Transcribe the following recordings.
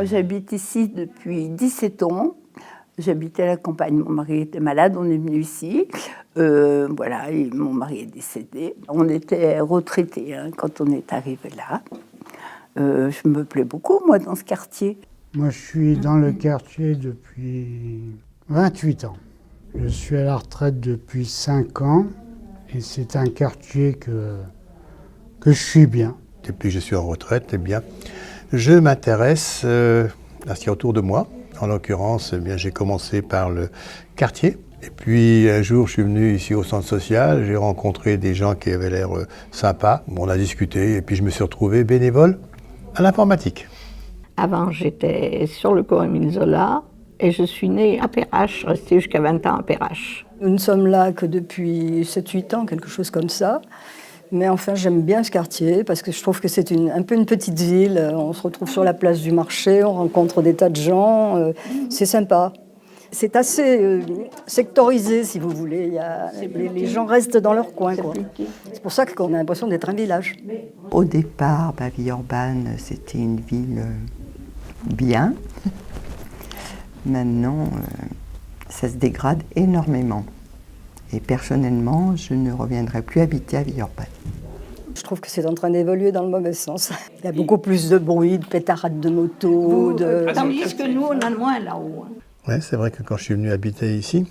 Moi, j'habite ici depuis 17 ans. J'habitais à la campagne. Mon mari était malade, on est venu ici. Voilà, et mon mari est décédé. On était retraités quand on est arrivé là. Je me plais beaucoup, moi, dans ce quartier. Moi, je suis dans le quartier depuis 28 ans. Je suis à la retraite depuis 5 ans et c'est un quartier que je suis bien. Depuis que je suis en retraite, eh bien, je m'intéresse à ce qu'il y a autour de moi. En l'occurrence, eh bien, j'ai commencé par le quartier. Et puis un jour, je suis venu ici au centre social, j'ai rencontré des gens qui avaient l'air sympas. On a discuté et puis je me suis retrouvé bénévole à l'informatique. Avant, j'étais sur le cours Émile Zola et je suis née à Perrache, restée jusqu'à 20 ans à Perrache. Nous ne sommes là que depuis 7-8 ans, quelque chose comme ça. Mais enfin, j'aime bien ce quartier parce que je trouve que c'est un peu une petite ville. On se retrouve sur la place du marché, on rencontre des tas de gens. C'est sympa. C'est assez sectorisé, si vous voulez. Les gens restent dans leur coin, quoi. C'est pour ça qu'on a l'impression d'être un village. Au départ, Villeurbanne, c'était une ville bien. Maintenant, ça se dégrade énormément. Et personnellement, je ne reviendrai plus habiter à Villeurbanne. Je trouve que c'est en train d'évoluer dans le mauvais sens. Il y a beaucoup plus de bruit, de pétarades de moto. Tandis que nous, on a moins là-haut. Ouais, c'est vrai que quand je suis venu habiter ici,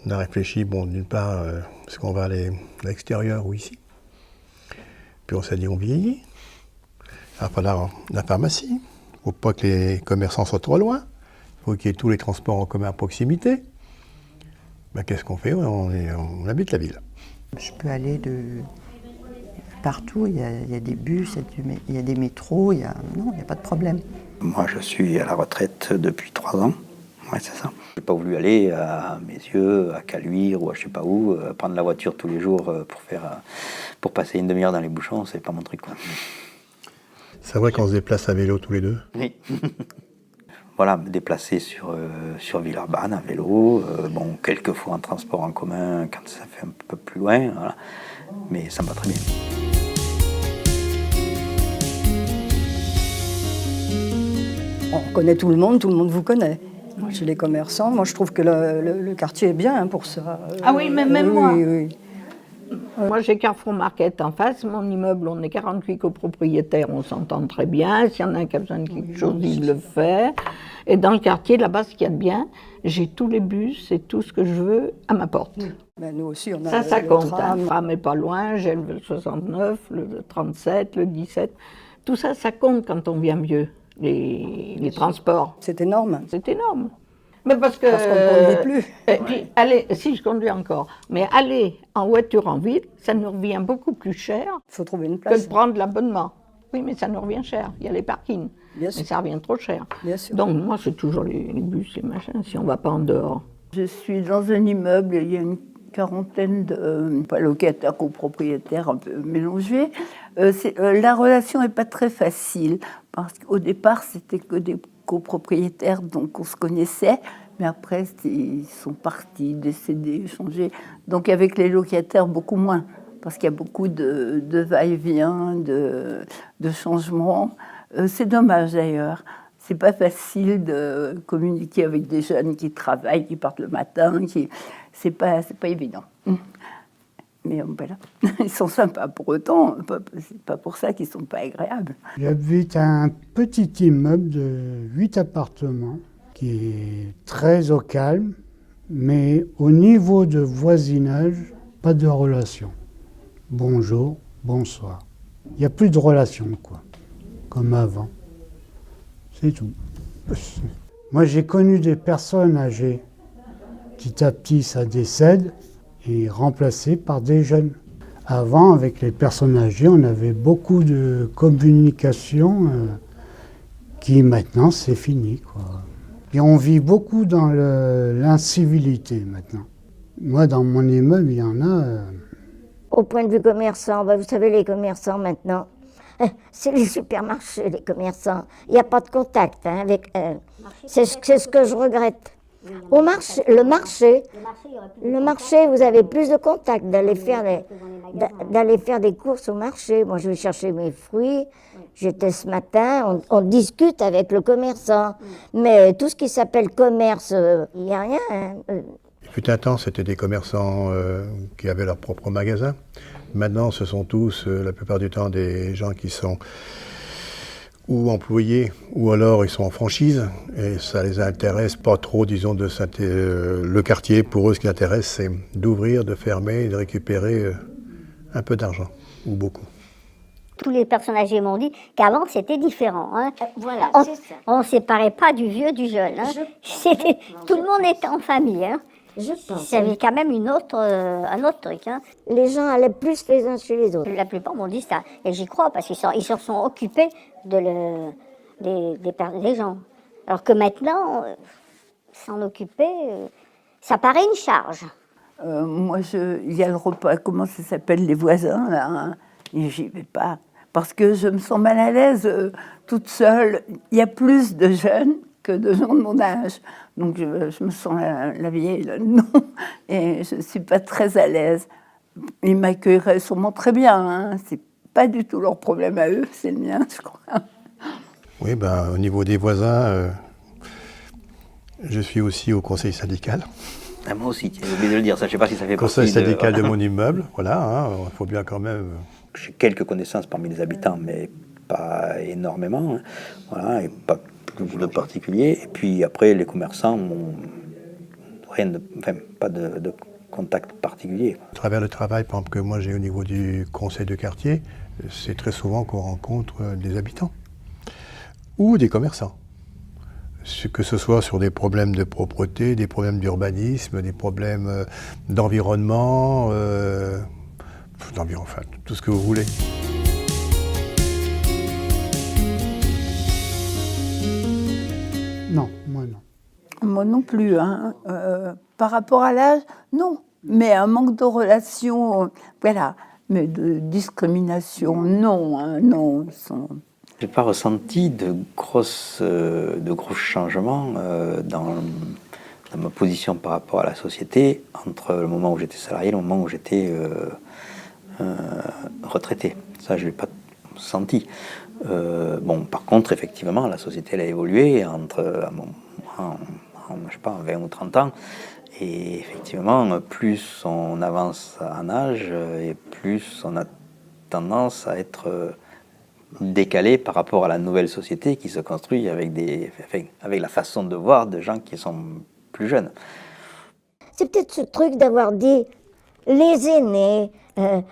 on a réfléchi, bon, d'une part, est-ce qu'on va aller à l'extérieur ou ici? Puis on s'est dit, on vieillit. Il va falloir la pharmacie. Il ne faut pas que les commerçants soient trop loin. Il faut qu'il y ait tous les transports en commun à proximité. Ben, qu'est-ce qu'on fait? On habite la ville. Je peux aller de partout, il y a des bus, il y a des métros, non, il n'y a pas de problème. Moi, je suis à la retraite depuis 3 ans. Ouais, c'est ça. Je n'ai pas voulu aller à Messieux, à Caluire ou à je sais pas où, prendre la voiture tous les jours pour passer une demi-heure dans les bouchons, c'est pas mon truc, quoi. C'est vrai qu'on se déplace à vélo tous les deux? Oui. Voilà, me déplacer sur Villeurbanne à vélo, bon, quelquefois en transport en commun quand ça fait un peu plus loin, voilà. Mais ça me va très bien. On connaît tout le monde vous connaît. Chez les commerçants, moi je trouve que le quartier est bien pour ça. Ah oui, mais même moi. Oui. Moi, j'ai Carrefour Market en face. Mon immeuble, on est 48 copropriétaires, on s'entend très bien. S'il y en a un qui a besoin de quelque chose, il le fait. Et dans le quartier, là-bas, ce qu'il y a de bien, j'ai tous les bus et tout ce que je veux à ma porte. Ben, nous aussi, on a Ça le compte. tram. Le tram n'est pas loin, j'ai le 69, le 37, le 17. Tout ça, ça compte quand on vient mieux, les transports. C'est énorme. C'est énorme. Mais parce qu'on ne conduit plus. Et puis, si je conduis encore, mais aller en voiture en ville, ça nous revient beaucoup plus cher Il faut trouver une que place. de prendre l'abonnement. Oui, mais ça nous revient cher. Il y a les parkings, Bien mais sûr. ça revient trop cher. Bien sûr. Donc moi, c'est toujours les bus, les machins, si on ne va pas en dehors. Je suis dans un immeuble, il y a une quarantaine de locataires, copropriétaires un peu mélangés. La relation n'est pas très facile, parce qu'au départ, c'était que des copropriétaires, donc on se connaissait, mais après, ils sont partis, décédés, changés. Donc avec les locataires, beaucoup moins, parce qu'il y a beaucoup de va-et-vient, de changements. C'est dommage d'ailleurs. C'est pas facile de communiquer avec des jeunes qui travaillent, qui partent le matin, c'est pas évident. Mais voilà, ils sont sympas pour autant, c'est pas pour ça qu'ils sont pas agréables. J'habite un petit immeuble de 8 appartements qui est très au calme, mais au niveau de voisinage, pas de relation. Bonjour, bonsoir. Il n'y a plus de relation, quoi, comme avant. C'est tout. Moi, j'ai connu des personnes âgées. Petit à petit, ça décède et est remplacé par des jeunes. Avant, avec les personnes âgées, on avait beaucoup de communication qui maintenant, c'est fini, quoi. Et on vit beaucoup dans l'incivilité maintenant. Moi, dans mon immeuble, il y en a... Au point de vue commerçant, vous savez, les commerçants maintenant, c'est les supermarchés, les commerçants. Il n'y a pas de contact avec... c'est ce que je regrette. Au marché, le marché, vous avez plus de contact, d'aller faire des courses au marché. Moi, je vais chercher mes fruits, J'étais ce matin, on discute avec le commerçant. Mais tout ce qui s'appelle commerce, il n'y a rien. Hein. Il fut un temps, c'était des commerçants qui avaient leur propre magasin. Maintenant, ce sont tous, la plupart du temps, des gens qui sont ou employés, ou alors ils sont en franchise, et ça les intéresse pas trop, disons, le quartier. Pour eux, ce qui intéresse, c'est d'ouvrir, de fermer et de récupérer un peu d'argent, ou beaucoup. Tous les personnes âgées m'ont dit qu'avant c'était différent. Hein. Voilà, c'est ça. On ne séparait pas du vieux du jeune. Hein. Tout le monde était en famille. Hein. Je pense. C'était quand même un autre truc. Hein. Les gens allaient plus les uns chez les autres. La plupart m'ont dit ça. Et j'y crois parce qu'ils se sont occupés des gens. Alors que maintenant, s'en occuper, ça paraît une charge. Moi, il y a le repas, comment ça s'appelle, les voisins, là, hein, et j'y vais pas. Parce que je me sens mal à l'aise toute seule. Il y a plus de jeunes que de gens de mon âge. Donc je me sens la vieille là-dedans. Et je ne suis pas très à l'aise. Ils m'accueilleraient sûrement très bien. Hein. C'est pas du tout leur problème à eux, c'est le mien, je crois. Oui, ben, au niveau des voisins, je suis aussi au conseil syndical. Ah, moi aussi, j'ai oublié de le dire, ça, je ne sais pas si ça fait partie Conseil syndical de mon immeuble, voilà, il faut bien quand même... J'ai quelques connaissances parmi les habitants, mais pas énormément, hein. Voilà, et pas de particulier. Et puis après, les commerçants n'ont pas de contact particulier. À travers le travail, par exemple, que moi j'ai au niveau du conseil de quartier, c'est très souvent qu'on rencontre des habitants ou des commerçants. Que ce soit sur des problèmes de propreté, des problèmes d'urbanisme, des problèmes d'environnement, enfin, tout ce que vous voulez. Non, moi non. Moi non plus. Hein. Par rapport à l'âge, non. Mais un manque de relation, voilà. Mais de discrimination, non. Hein, non. Je n'ai pas ressenti de gros changements dans ma position par rapport à la société entre le moment où j'étais salarié et le moment où j'étais retraité. Ça, je ne l'ai pas senti. Bon, par contre, effectivement, la société elle a évolué entre je sais pas, 20 ou 30 ans. Et effectivement, plus on avance en âge et plus on a tendance à être décalé par rapport à la nouvelle société qui se construit avec la façon de voir de gens qui sont plus jeunes. C'est peut-être ce truc d'avoir dit les aînés, je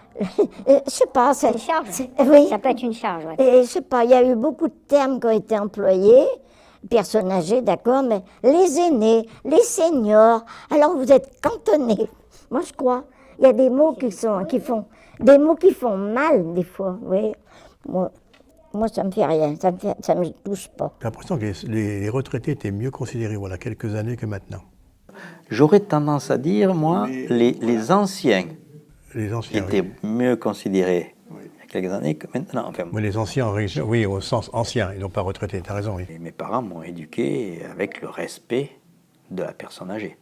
sais pas, C'est une charge. Oui. Ça peut être une charge. Ouais. Et je sais pas, il y a eu beaucoup de termes qui ont été employés, personnes âgées, d'accord, mais les aînés, les seniors, alors vous êtes cantonnés. Moi, je crois. Il y a des mots qui font mal, des fois, oui. Moi, ça me fait rien, ça me touche pas. J'ai l'impression que les retraités étaient mieux considérés voilà quelques années que maintenant. J'aurais tendance à dire, moi, les anciens étaient mieux considérés il y a quelques années que maintenant. Enfin, Mais les anciens, oui, au sens ancien, ils n'ont pas retraités, tu as raison. Oui. mes parents m'ont éduqué avec le respect de la personne âgée.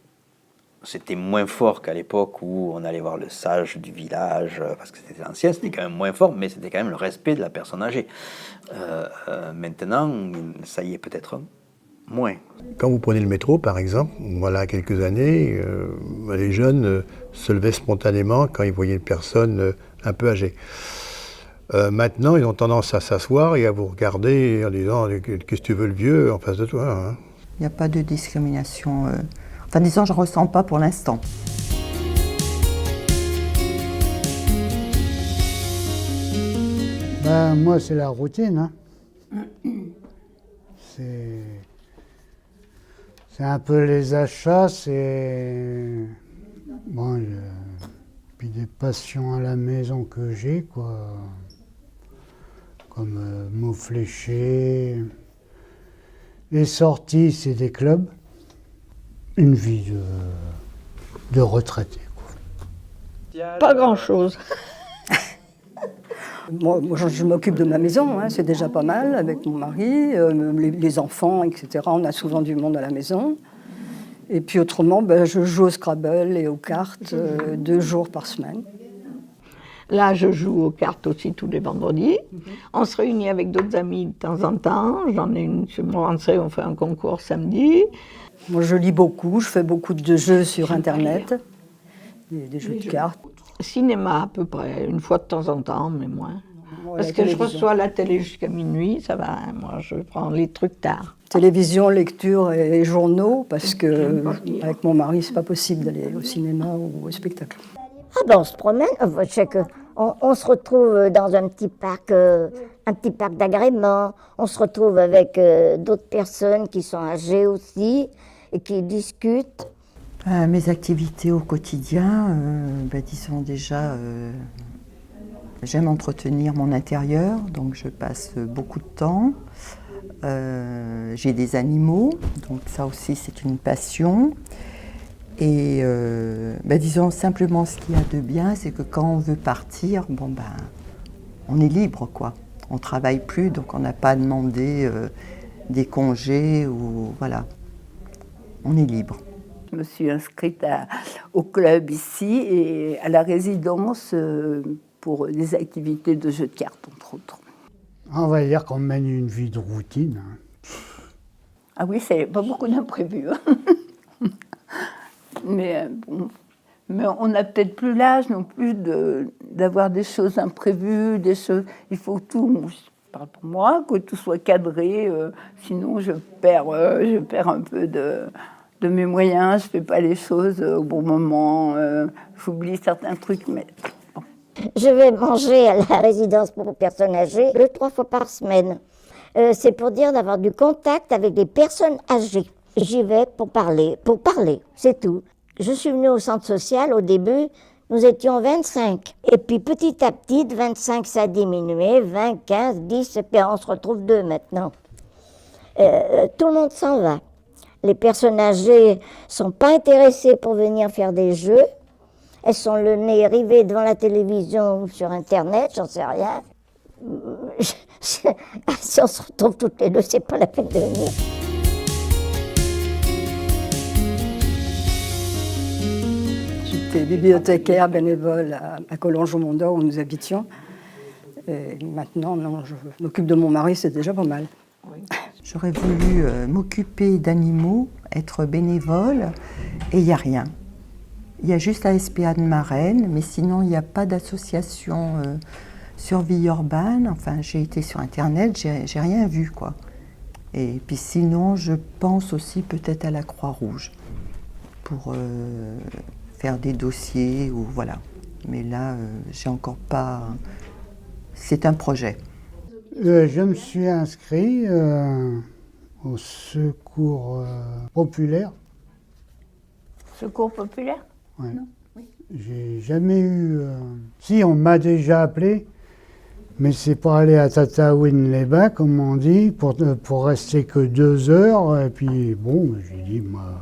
C'était moins fort qu'à l'époque où on allait voir le sage du village, parce que c'était ancien, c'était quand même moins fort, mais c'était quand même le respect de la personne âgée. Maintenant, ça y est peut-être moins. Quand vous prenez le métro, par exemple, voilà quelques années, les jeunes se levaient spontanément quand ils voyaient une personne un peu âgée. Maintenant, ils ont tendance à s'asseoir et à vous regarder en disant « Qu'est-ce que tu veux le vieux en face de toi hein ?» Il n'y a pas de discrimination. Enfin, disons, je ne ressens pas pour l'instant. Ben, moi, c'est la routine. Hein. C'est un peu les achats, c'est... Bon, puis des passions à la maison que j'ai, quoi. Comme mots fléchés. Les sorties, c'est des clubs. Une vie de retraité, quoi. Pas grand-chose. Moi, je m'occupe de ma maison, hein, c'est déjà pas mal, avec mon mari, les enfants, etc. On a souvent du monde à la maison. Et puis autrement, je joue au Scrabble et aux cartes 2 jours par semaine. Là, je joue aux cartes aussi tous les vendredis. On se réunit avec d'autres amis de temps en temps. J'en ai une sur mon rentrée, on fait un concours samedi. Moi, je lis beaucoup, je fais beaucoup de jeux sur Internet, des jeux de cartes. Cinéma à peu près, une fois de temps en temps, mais moins. Bon, Parce la que je télévision. reçois la télé jusqu'à minuit, ça va. Moi, je prends les trucs tard. Télévision, lecture et journaux, parce que avec mon mari, c'est pas possible d'aller au cinéma ou au spectacle. Ah ben on se promène, on se retrouve dans un petit parc d'agrément, on se retrouve avec d'autres personnes qui sont âgées aussi et qui discutent. Mes activités au quotidien, disons déjà, j'aime entretenir mon intérieur, donc je passe beaucoup de temps. J'ai des animaux, donc ça aussi c'est une passion. Et disons simplement ce qu'il y a de bien, c'est que quand on veut partir, on est libre quoi. On ne travaille plus, donc on n'a pas à demander des congés ou voilà. On est libre. Je me suis inscrite au club ici et à la résidence pour des activités de jeux de cartes, entre autres. On va dire qu'on mène une vie de routine. Ah oui, c'est pas beaucoup d'imprévus. Mais bon, mais on n'a peut-être plus l'âge non plus d'avoir des choses imprévues, des choses. Il faut tout. Je parle pour moi, que tout soit cadré. Sinon, je perds un peu de mes moyens. Je fais pas les choses au bon moment. J'oublie certains trucs, mais. Bon. Je vais manger à la résidence pour personnes âgées 2-3 fois par semaine. C'est pour dire d'avoir du contact avec des personnes âgées. J'y vais pour parler, c'est tout. Je suis venue au centre social, au début, nous étions 25. Et puis petit à petit, de 25 ça a diminué, 20, 15, 10, et puis on se retrouve 2 maintenant. Tout le monde s'en va. Les personnes âgées ne sont pas intéressées pour venir faire des jeux. Elles sont le nez rivé devant la télévision ou sur Internet, j'en sais rien. Si on se retrouve toutes les deux, c'est pas la peine de venir. J'étais bibliothécaire bénévole à Collonges au Mont d'Or où nous habitions. Et maintenant, non, je m'occupe de mon mari, c'est déjà pas mal. J'aurais voulu m'occuper d'animaux, être bénévole, et il n'y a rien. Il y a juste la SPA de Marennes, mais sinon il n'y a pas d'association sur Villeurbanne. Enfin, j'ai été sur Internet, j'ai rien vu, quoi. Et puis sinon, je pense aussi peut-être à la Croix-Rouge pour faire des dossiers ou voilà. Mais là, j'ai encore pas. C'est un projet. Je me suis inscrit au secours populaire. Secours populaire? Ouais. J'ai jamais eu. Si, on m'a déjà appelé, mais c'est pour aller à Tataouine-les-Bains, comme on dit, pour rester que 2 heures. Et puis, bon, j'ai dit, moi,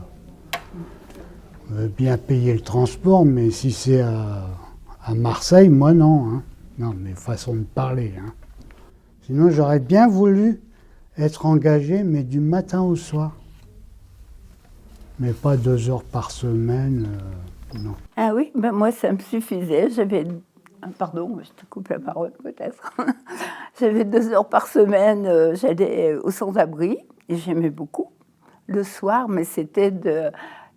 je veux bien payer le transport, mais si c'est à Marseille, moi, non. Hein. Non, mais façon de parler. Hein. Sinon, j'aurais bien voulu être engagé, mais du matin au soir. Mais pas 2 heures par semaine. Non. Ah oui, ben moi ça me suffisait. J'avais, pardon, je te coupe la parole peut-être. J'avais 2 heures par semaine, j'allais au sans-abri et j'aimais beaucoup le soir, mais c'était de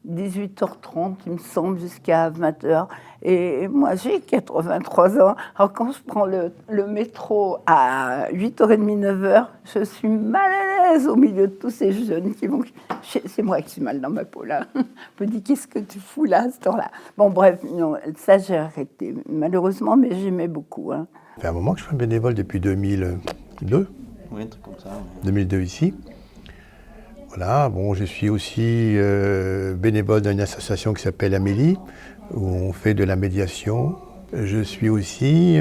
18h30, il me semble, jusqu'à 20h. Et moi j'ai 83 ans. Alors quand je prends le métro à 8h30, 9h, je suis mal à l'aise au milieu de tous ces jeunes qui vont... C'est moi qui suis mal dans ma peau, là. Je me dis, qu'est-ce que tu fous là, à ce temps-là? Bon, bref, non, ça, j'ai arrêté, malheureusement, mais j'aimais beaucoup. Hein. Ça fait un moment que je suis bénévole depuis 2002. Oui, un truc comme ça. Ouais. 2002 ici. Voilà, bon, je suis aussi bénévole d'une association qui s'appelle Amélie, où on fait de la médiation. Je suis aussi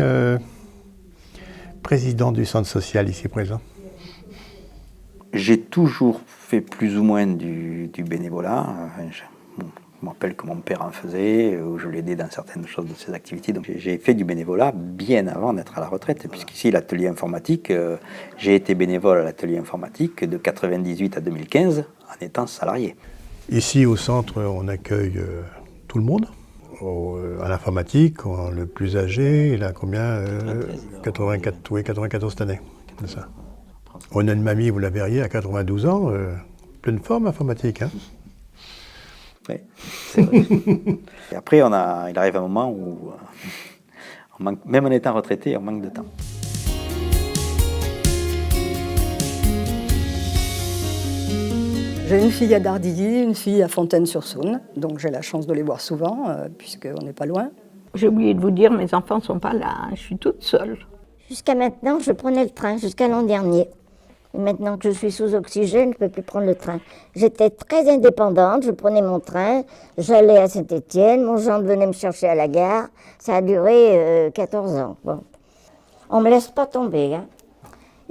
président du centre social ici présent. J'ai toujours fait plus ou moins du bénévolat. Je me rappelle que mon père en faisait, où je l'aidais dans certaines choses de ses activités. Donc j'ai fait du bénévolat bien avant d'être à la retraite, puisqu'ici, l'atelier informatique, j'ai été bénévole à l'atelier informatique de 1998 à 2015 en étant salarié. Ici au centre, on accueille tout le monde. à l'informatique, le plus âgé, il a combien 84, oui, 94 cette année. C'est ça. On a une mamie, vous la verriez, à 92 ans, pleine forme informatique. Hein. Oui, c'est vrai. Et après, il arrive un moment où, même en étant retraité, on manque de temps. J'ai une fille à Dardilly, une fille à Fontaine-sur-Saône, donc j'ai la chance de les voir souvent, puisqu'on n'est pas loin. J'ai oublié de vous dire, mes enfants ne sont pas là, hein, je suis toute seule. Jusqu'à maintenant, je prenais le train, jusqu'à l'an dernier. Et maintenant que je suis sous oxygène, je ne peux plus prendre le train. J'étais très indépendante, je prenais mon train, j'allais à Saint-Étienne, mon gendre venait me chercher à la gare. Ça a duré 14 ans. Bon. On ne me laisse pas tomber. Hein.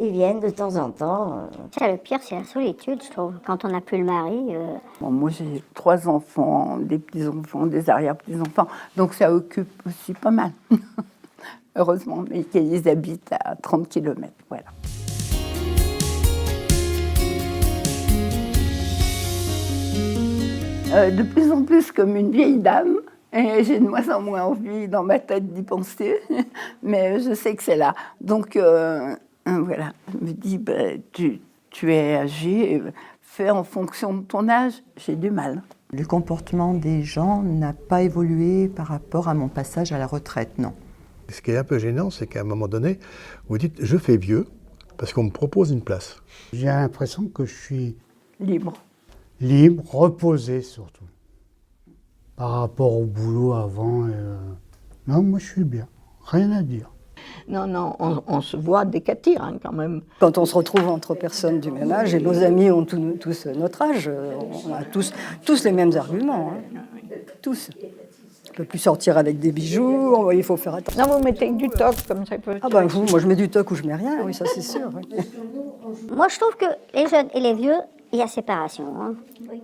Ils viennent de temps en temps. Ça, le pire, c'est la solitude, je trouve. Quand on n'a plus le mari. Bon, moi, j'ai 3 enfants, des petits-enfants, des arrière-petits-enfants. Donc, ça occupe aussi pas mal. Heureusement, mais qu'ils habitent à 30 km. Voilà. De plus en plus comme une vieille dame. Et j'ai de moins en moins envie dans ma tête d'y penser. Mais je sais que c'est là. Donc, voilà, je me dis, tu es âgé, fais en fonction de ton âge. J'ai du mal. Le comportement des gens n'a pas évolué par rapport à mon passage à la retraite, non. Ce qui est un peu gênant, c'est qu'à un moment donné, vous dites « je fais vieux » parce qu'on me propose une place. J'ai l'impression que je suis Libre. libre, reposé surtout. Par rapport au boulot avant. Non, moi je suis bien, rien à dire. Non, on se voit décatir hein, quand même. Quand on se retrouve entre personnes du même âge, et nos amis ont tous notre âge, on a tous les mêmes arguments. Hein. Tous. On ne peut plus sortir avec des bijoux, il faut faire attention. Non, vous mettez du toc comme ça peut. Ah ben moi je mets du toc ou je mets rien, oui ça c'est sûr. Oui. Moi, je trouve que les jeunes et les vieux, il y a séparation. Hein.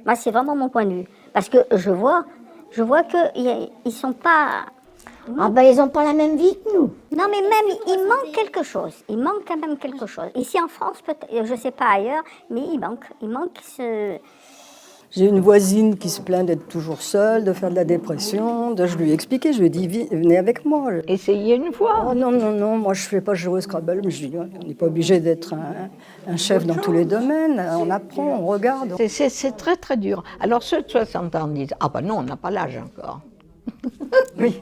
Moi, c'est vraiment mon point de vue. Parce que je vois qu'ils ne sont pas. Ah ben, ils n'ont pas la même vie que nous. Non, mais même, il manque quelque chose. Il manque quand même quelque chose. Ici en France, peut-être, je ne sais pas ailleurs, mais il manque ce. J'ai une voisine qui se plaint d'être toujours seule, de faire de la dépression. Je lui ai expliqué, je lui ai dit, venez avec moi. Essayez une fois. Oh non, moi je ne fais pas jouer au Scrabble, mais je dis, on n'est pas obligé d'être un chef dans tous les domaines. On apprend, on regarde. C'est très très dur. Alors ceux de 60 ans disent, ah ben non, on n'a pas l'âge encore. Oui.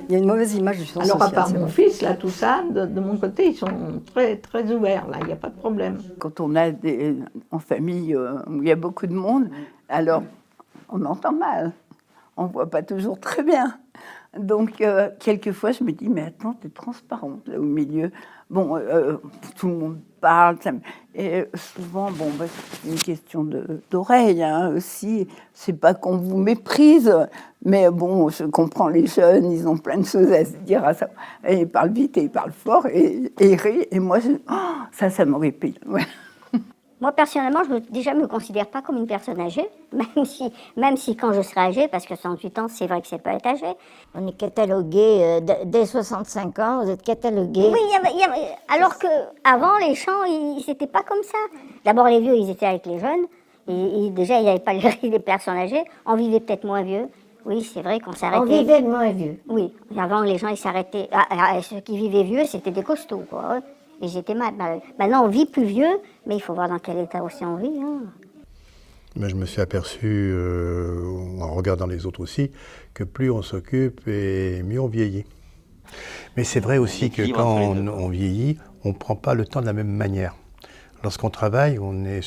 Il y a une mauvaise image du sens Alors à social. part mon fils, là, tout ça, de mon côté, ils sont très très ouverts, là, il n'y a pas de problème. Quand on a en famille où il y a beaucoup de monde, alors on entend mal. On ne voit pas toujours très bien. Donc, quelquefois, je me dis, mais attends, t'es transparente, là, au milieu. Bon, tout le monde parle. Et souvent, c'est une question d'oreille, hein, aussi. C'est pas qu'on vous méprise, mais bon, je comprends les jeunes, ils ont plein de choses à se dire. À ça. Et ils parlent vite et ils parlent fort et ils rient. Et moi, ça m'horripile. Ouais. Moi, personnellement, je ne me considère pas comme une personne âgée, même si quand je serai âgée, parce que 68 ans, c'est vrai que c'est pas être âgé. On est catalogué, dès 65 ans, vous êtes catalogué. Oui, alors qu'avant, les gens, ils n'étaient pas comme ça. D'abord, les vieux, ils étaient avec les jeunes. Et déjà, il n'y avait pas les personnes âgées. On vivait peut-être moins vieux. Oui, c'est vrai qu'on s'arrêtait. On vivait moins vieux. Oui, avant, les gens, ils s'arrêtaient. Ceux qui vivaient vieux, c'était des costauds, quoi. Ils étaient mal. Maintenant, on vit plus vieux, mais il faut voir dans quel état aussi on vit. Hein. Mais je me suis aperçu, en regardant les autres aussi, que plus on s'occupe et mieux on vieillit. Mais c'est vrai aussi que quand on vieillit, on ne prend pas le temps de la même manière. Lorsqu'on travaille, on est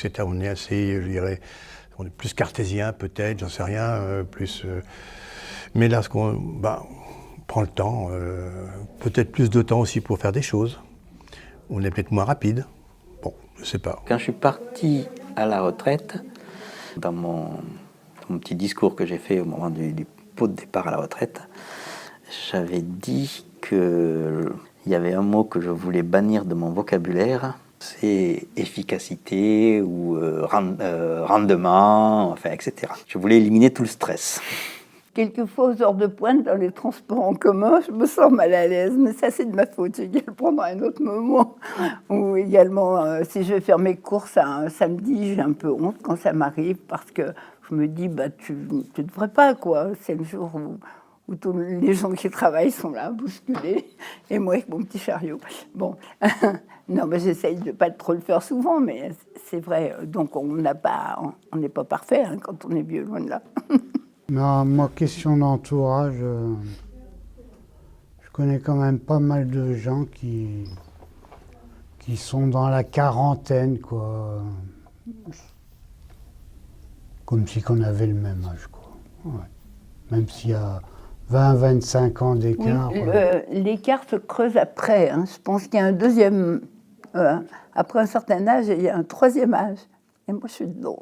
assez, je dirais, on est plus cartésien peut-être, j'en sais rien, mais lorsqu'on prend le temps, peut-être plus de temps aussi pour faire des choses. On est peut-être moins rapide. Bon, je ne sais pas. Quand je suis parti à la retraite, dans mon petit discours que j'ai fait au moment du pot de départ à la retraite, j'avais dit qu'il y avait un mot que je voulais bannir de mon vocabulaire, c'est efficacité ou rendement, enfin, etc. Je voulais éliminer tout le stress. quelquefois aux heures de pointe dans les transports en commun, je me sens mal à l'aise, mais ça c'est de ma faute, j'ai dû le prendre à un autre moment. Ou également, si je vais faire mes courses un samedi, j'ai un peu honte quand ça m'arrive parce que je me dis, bah, tu ne devrais pas, quoi. C'est le jour où tous les gens qui travaillent sont là, bousculés, et moi avec mon petit chariot. Bon, non, mais j'essaye de ne pas trop le faire souvent, mais c'est vrai, donc on n'est pas parfait hein, quand on est vieux, loin de là. Non, moi, question d'entourage, je connais quand même pas mal de gens qui sont dans la quarantaine, quoi. Comme si qu'on avait le même âge, quoi. Ouais. Même s'il y a 20-25 ans d'écart. Oui, l'écart se creuse après. Hein. Je pense qu'il y a un deuxième... après un certain âge, il y a un troisième âge. Et moi, je suis dedans.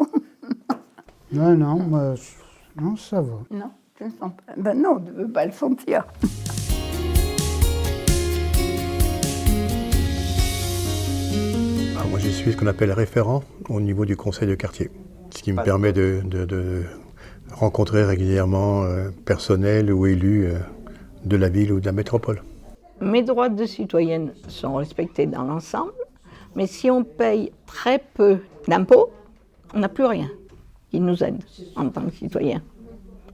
Non, non, ça va. Non, je ne sens pas. Ben non, je ne veux pas le sentir. Alors moi, je suis ce qu'on appelle référent au niveau du conseil de quartier, ce qui me permet de rencontrer régulièrement personnel ou élus de la ville ou de la métropole. Mes droits de citoyenne sont respectés dans l'ensemble, mais si on paye très peu d'impôts, on n'a plus rien qui nous aide en tant que citoyen.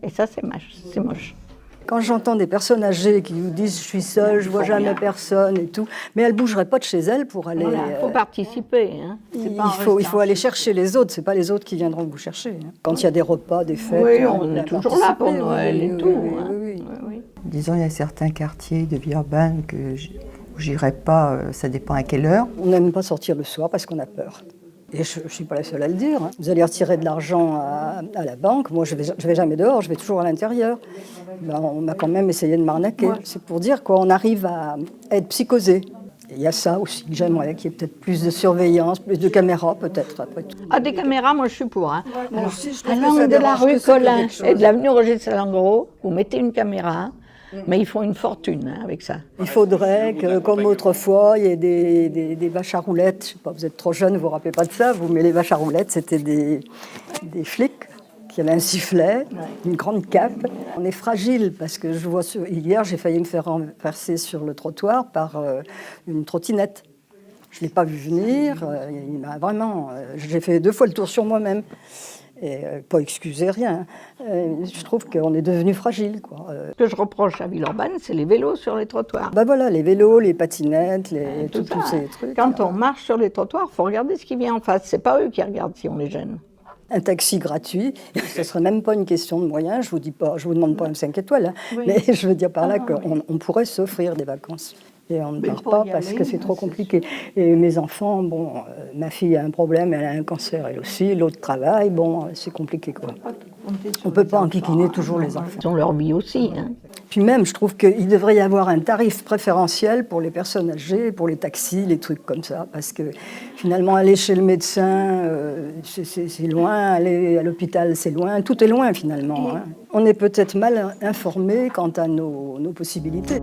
Et ça, c'est moche. Quand j'entends des personnes âgées qui nous disent « je suis seule, je vois jamais personne » et tout, mais elles ne bougeraient pas de chez elles pour aller... Il faut participer. Hein. Il faut aller chercher les autres, ce n'est pas les autres qui viendront vous chercher. Hein. Quand il y a des repas, des fêtes... Oui, on est toujours là pour Noël et tout. Oui. Disons, il y a certains quartiers de Villeurbanne où j'irai pas, ça dépend à quelle heure. On n'aime pas sortir le soir parce qu'on a peur. Et je ne suis pas la seule à le dire. Hein. Vous allez retirer de l'argent à la banque. Moi, je vais jamais dehors, je vais toujours à l'intérieur. Ben, on a quand même essayé de m'arnaquer. Ouais. C'est pour dire qu'on arrive à être psychosé. Et il y a ça aussi. J'aimerais qu'il y ait peut-être plus de surveillance, plus de caméras, peut-être, après tout. Ah, des caméras, moi, je suis pour. Hein. Ouais, alors, aussi, à l'angle de la rue Collin et de l'avenue Roger de Salengro, vous mettez une caméra. Mais ils font une fortune hein, avec ça. Il faudrait que, comme autrefois, il y ait des vaches à roulettes. Je sais pas, vous êtes trop jeune, vous ne vous rappelez pas de ça, mais les vaches à roulettes, c'était des flics qui avaient un sifflet, une grande cape. On est fragile parce que je vois hier, j'ai failli me faire renverser sur le trottoir par une trottinette. Je ne l'ai pas vu venir. Il m'a vraiment. J'ai fait 2 fois le tour sur moi-même. Et pas excuser rien. Je trouve qu'on est devenu fragile, quoi. Ce que je reproche à Villeurbanne, c'est les vélos sur les trottoirs. Ben voilà, les vélos, les patinettes, tous ces trucs. Quand on marche sur les trottoirs, il faut regarder ce qui vient en face. C'est pas eux qui regardent si on les gêne. Un taxi gratuit, ce ne serait même pas une question de moyens. Je vous demande pas un 5 étoiles, hein, oui. Mais je veux dire par là qu'on pourrait s'offrir des vacances. Et on ne part pas parce que c'est trop compliqué. Et mes enfants, bon, ma fille a un problème, elle a un cancer elle aussi, l'autre travaille, bon, c'est compliqué quoi. On ne peut pas enquiquiner toujours les enfants. Ils ont leur vie aussi. Hein. Puis même, je trouve qu'il devrait y avoir un tarif préférentiel pour les personnes âgées, pour les taxis, les trucs comme ça. Parce que finalement, aller chez le médecin, c'est loin, aller à l'hôpital, c'est loin, tout est loin finalement. Hein. On est peut-être mal informé quant à nos possibilités.